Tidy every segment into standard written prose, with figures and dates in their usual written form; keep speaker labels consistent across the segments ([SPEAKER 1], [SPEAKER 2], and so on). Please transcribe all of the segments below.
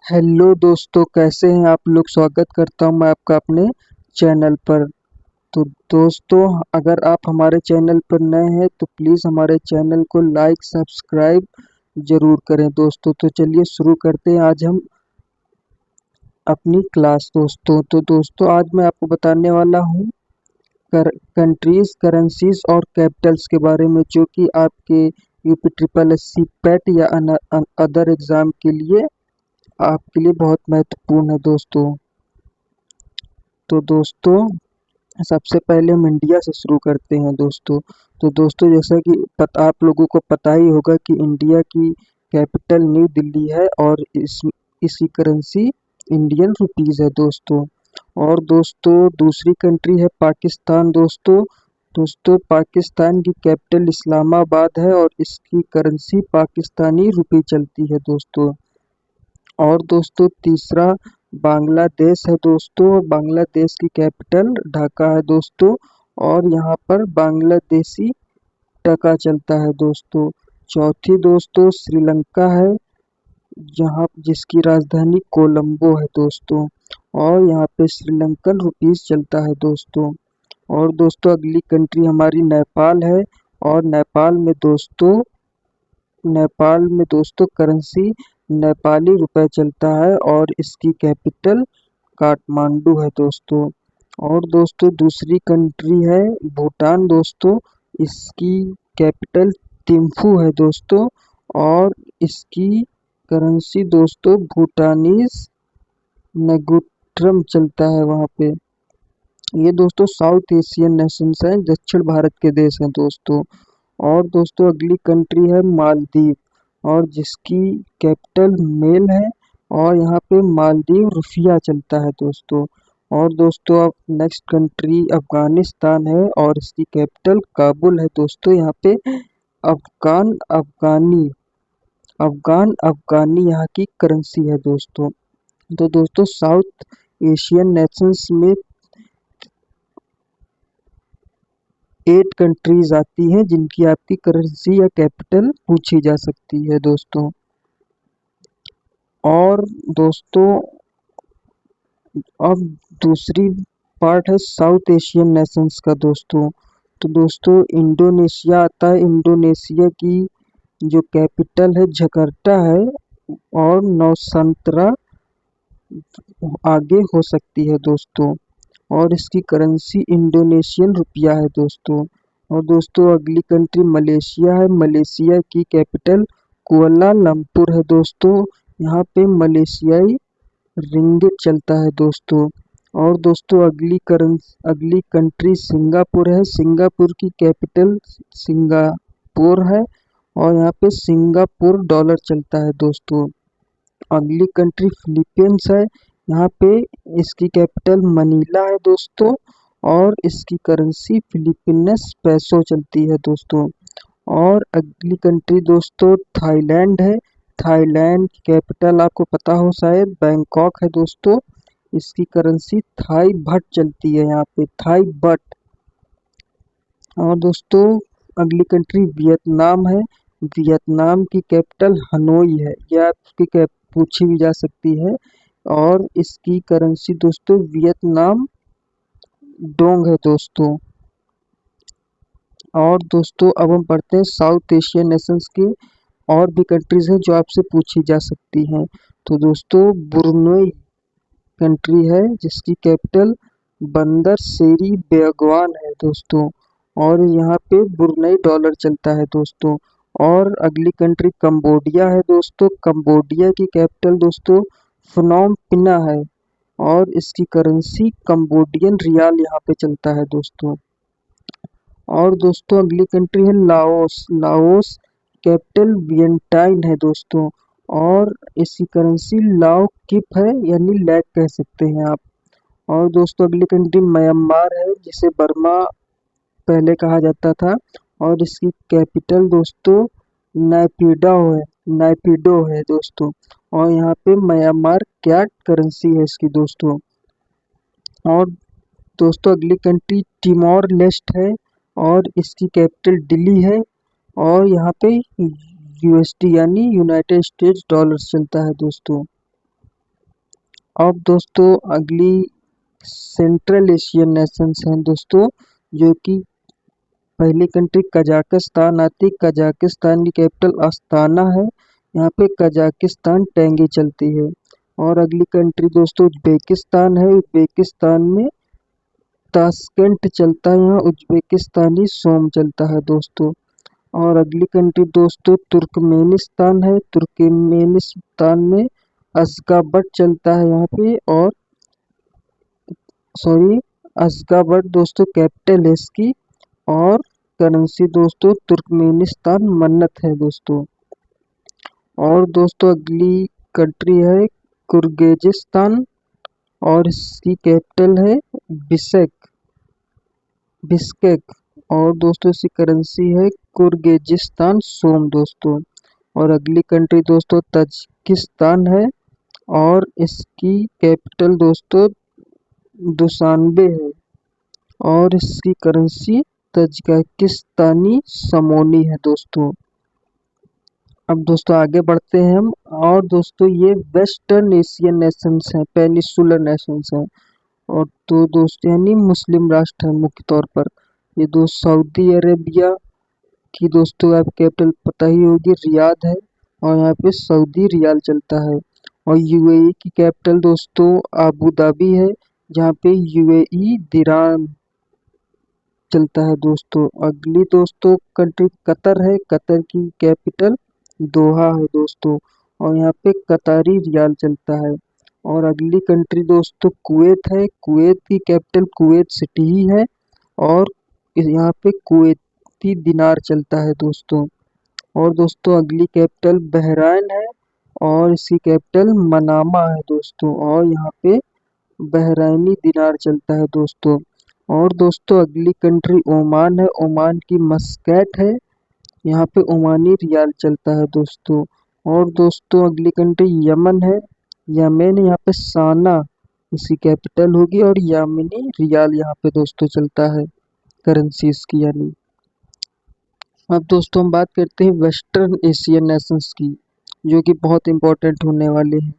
[SPEAKER 1] Hello दोस्तों, कैसे हैं आप लोग। स्वागत करता हूं मैं आपका अपने चैनल पर। तो दोस्तों, अगर आप हमारे चैनल पर नए हैं तो प्लीज़ हमारे चैनल को लाइक सब्सक्राइब ज़रूर करें दोस्तों। तो चलिए शुरू करते हैं आज हम अपनी क्लास दोस्तों। तो दोस्तों, आज मैं आपको बताने वाला हूं कंट्रीज, करेंसीज और कैपिटल्स के बारे में, जो कि आपके यूपी ट्रिपल एस सी पेट या अदर एग्ज़ाम के लिए आपके लिए बहुत महत्वपूर्ण है दोस्तों। तो दोस्तों, सबसे पहले हम इंडिया से शुरू करते हैं दोस्तों। तो दोस्तों, जैसा कि आप लोगों को पता ही होगा कि इंडिया की कैपिटल न्यू दिल्ली है और इसकी करेंसी इंडियन रुपीज़ है दोस्तों। और दोस्तों, दूसरी कंट्री है पाकिस्तान दोस्तों। दोस्तों, पाकिस्तान की कैपिटल इस्लामाबाद है और इसकी करेंसी पाकिस्तानी रुपी चलती है दोस्तों। और दोस्तों, तीसरा बांग्लादेश है दोस्तों। बांग्लादेश की कैपिटल ढाका है दोस्तों और यहाँ पर बांग्लादेशी टका चलता है दोस्तों। चौथी दोस्तों श्रीलंका है, जहाँ जिसकी राजधानी कोलंबो है दोस्तों और यहाँ पे श्रीलंकन रुपीस चलता है दोस्तों। और दोस्तों, अगली कंट्री हमारी नेपाल है और नेपाल में दोस्तों करेंसी नेपाली रुपए चलता है और इसकी कैपिटल काठमांडू है दोस्तों। और दोस्तों, दूसरी कंट्री है भूटान दोस्तों। इसकी कैपिटल थिम्फू है दोस्तों और इसकी करेंसी दोस्तों भूटानीज नेगुट्रम चलता है वहाँ पे। ये दोस्तों साउथ एशियन नेशंस हैं, दक्षिण भारत के देश हैं दोस्तों। और दोस्तों, अगली कंट्री है मालदीव और जिसकी कैपिटल मेल है और यहाँ पे मालदीव रुपया चलता है दोस्तों। और दोस्तों, अब नेक्स्ट कंट्री अफगानिस्तान है और इसकी कैपिटल काबुल है दोस्तों। यहाँ पे अफगान अफगानी अफगान अफगानी यहाँ की करेंसी है दोस्तों। तो दोस्तों, साउथ एशियन नेशंस में 8 कंट्रीज आती हैं जिनकी आपकी करेंसी या कैपिटल पूछी जा सकती है दोस्तों। और दोस्तों, अब दूसरी पार्ट है साउथ एशियन नेशंस का दोस्तों। तो दोस्तों, इंडोनेशिया आता है। इंडोनेशिया की जो कैपिटल है जकार्ता है और नौशंतरा आगे हो सकती है दोस्तों और इसकी करेंसी इंडोनेशियन रुपया है दोस्तों। और दोस्तों, अगली कंट्री मलेशिया है। मलेशिया की कैपिटल कुआलालंपुर है दोस्तों। यहाँ पे मलेशियाई रिंगिट चलता है दोस्तों। और दोस्तों, अगली कंट्री सिंगापुर है। सिंगापुर की कैपिटल सिंगापुर है और यहाँ पे सिंगापुर डॉलर चलता है दोस्तों। अगली कंट्री फिलीपींस है। यहाँ पे इसकी कैपिटल मनीला है दोस्तों और इसकी करेंसी फिलीपींस पैसो चलती है दोस्तों। और अगली कंट्री दोस्तों थाईलैंड है। थाईलैंड की कैपिटल आपको पता हो शायद बैंकॉक है दोस्तों। इसकी करेंसी थाई बट चलती है यहाँ पे, थाई बट। और दोस्तों, अगली कंट्री वियतनाम है। वियतनाम की कैपिटल हनोई है, यह आपकी कैप पूछी भी जा सकती है और इसकी करेंसी दोस्तों वियतनाम डोंग है दोस्तों। और दोस्तों, अब हम पढ़ते हैं साउथ एशियन नेशंस के और भी कंट्रीज हैं जो आपसे पूछी जा सकती हैं। तो दोस्तों, ब्रुनई कंट्री है जिसकी कैपिटल बंदर शेरी बेगवान है दोस्तों और यहाँ पे ब्रुनई डॉलर चलता है दोस्तों। और अगली कंट्री कंबोडिया है दोस्तों। कंबोडिया की कैपिटल दोस्तों फनोम पिन्हा है और इसकी करेंसी कंबोडियन रियाल यहाँ पे चलता है दोस्तों। और दोस्तों, अगली कंट्री है लाओस। लाओस कैपिटल वियंटाइन है दोस्तों और इसकी करेंसी लाओ किप है, यानी लैक कह सकते हैं आप। और दोस्तों, अगली कंट्री म्यांमार है जिसे बर्मा पहले कहा जाता था और इसकी कैपिटल दोस्तों नायपीडो है दोस्तों। और यहाँ पे म्यांमार कैट करेंसी है इसकी दोस्तों। और दोस्तों, अगली कंट्री टिमोर लेस्ट है और इसकी कैपिटल दिल्ली है और यहाँ पे यूएसडी यानी यूनाइटेड स्टेट्स डॉलर चलता है दोस्तों। अब दोस्तों अगली सेंट्रल एशियन नेशंस हैं दोस्तों, जो कि पहली कंट्री कजाकिस्तान आती है। कजाकिस्तान की कैपिटल अस्ताना है। यहाँ पे कजाकिस्तान टेंगी चलती है। और अगली कंट्री दोस्तों उज्बेकिस्तान है। उज्बेकिस्तान में ताशकेंट चलता है। यहाँ उज्बेकिस्तानी सोम चलता है दोस्तों। और अगली कंट्री दोस्तों तुर्कमेनिस्तान है। तुर्कमेनिस्तान में अशगाबट चलता है यहाँ पे। और सॉरी, अशगाबट दोस्तों कैपिटल है इसकी। और करेंसी दोस्तों तुर्कमेनिस्तान मन्नत है दोस्तों। और दोस्तों अगली कंट्री है कुर्गिजिस्तान, और इसकी कैपिटल है बिशेक बिश्केक। और दोस्तों इसकी करेंसी है कुर्गिजिस्तान सोम दोस्तों। और अगली कंट्री दोस्तों तजिकिस्तान है, और इसकी कैपिटल दोस्तों दुशानबे है। और इसकी करेंसी तजिकिस्तानी समोनी है दोस्तों। अब दोस्तों आगे बढ़ते हैं हम। और दोस्तों ये वेस्टर्न एशियन नेशंस हैं, पेनिसुलर नेशंस हैं। और तो दोस्तों यानी मुस्लिम राष्ट्र है मुख्य तौर पर। ये दो सऊदी अरेबिया की दोस्तों आप कैपिटल पता ही होगी, रियाद है। और यहाँ पे सऊदी रियाल चलता है। और यूएई की कैपिटल दोस्तों अबू धाबी है, जहाँ पे यूएई दिराम चलता है दोस्तों। अगली दोस्तों कंट्री कतर है। कतर की कैपिटल दोहा है दोस्तों। और यहाँ पे कतारी रियाल चलता है। और अगली कंट्री दोस्तों कुवैत है। कुवैत की कैपिटल कुवैत सिटी ही है। और यहाँ पे कुवैती दिनार चलता है दोस्तों। और दोस्तों अगली कैपिटल बहराइन है, और इसकी कैपिटल मनामा है दोस्तों। और यहाँ पे बहराइनी दिनार चलता है दोस्तों। और दोस्तों अगली कंट्री ओमान है। ओमान की मस्कैट है। यहाँ पे ओमानी रियाल चलता है दोस्तों। और दोस्तों अगली कंट्री यमन है। यमन यहाँ पे साना इसकी कैपिटल होगी। और यामिनी रियाल यहाँ पे दोस्तों चलता है करेंसीज की यानी। अब दोस्तों हम बात करते हैं वेस्टर्न एशियन नेशंस की, जो कि बहुत इंपॉर्टेंट होने वाले हैं।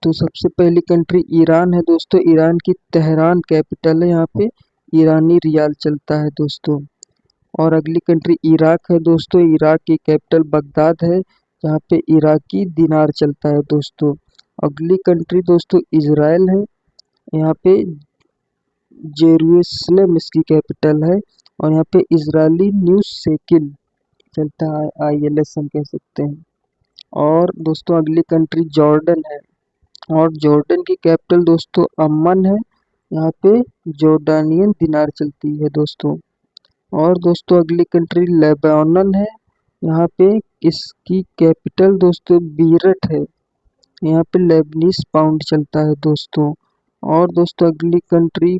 [SPEAKER 1] तो सबसे पहली कंट्री ईरान है दोस्तों। ईरान की तेहरान कैपिटल है। यहाँ पे ईरानी रियाल चलता है दोस्तों। और अगली कंट्री इराक है दोस्तों। इराक की कैपिटल बगदाद है, जहाँ पे इराकी दिनार चलता है दोस्तों। अगली कंट्री दोस्तों इजराइल है। यहाँ पे जेरूसलम इसकी कैपिटल है। और यहाँ पे इजरायली न्यूज़ शेकिल चलता है, आईएलएस हम कह सकते हैं। और दोस्तों अगली कंट्री जॉर्डन है। और जॉर्डन की कैपिटल दोस्तों अम्मान है। यहाँ पे जॉर्डानियन दिनार चलती है दोस्तों। और दोस्तों अगली कंट्री लेबनान है। यहाँ पे इसकी कैपिटल दोस्तों बीरट है। यहाँ पे लेबनीज पाउंड चलता है दोस्तों। और दोस्तों अगली कंट्री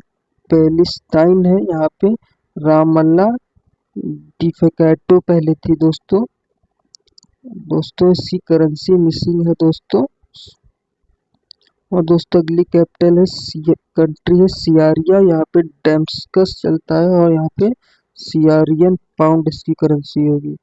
[SPEAKER 1] पैलेस्टाइन है। यहाँ पे रामल्ला डिफेकैटो पहले थी दोस्तों। दोस्तों इसकी करेंसी मिसिंग है दोस्तों। और दोस्तों अगली कैपिटल है कंट्री है सियारिया। यहाँ पे डेमस्कस चलता है। और यहाँ पे सियारियन पाउंड इसकी करेंसी होगी।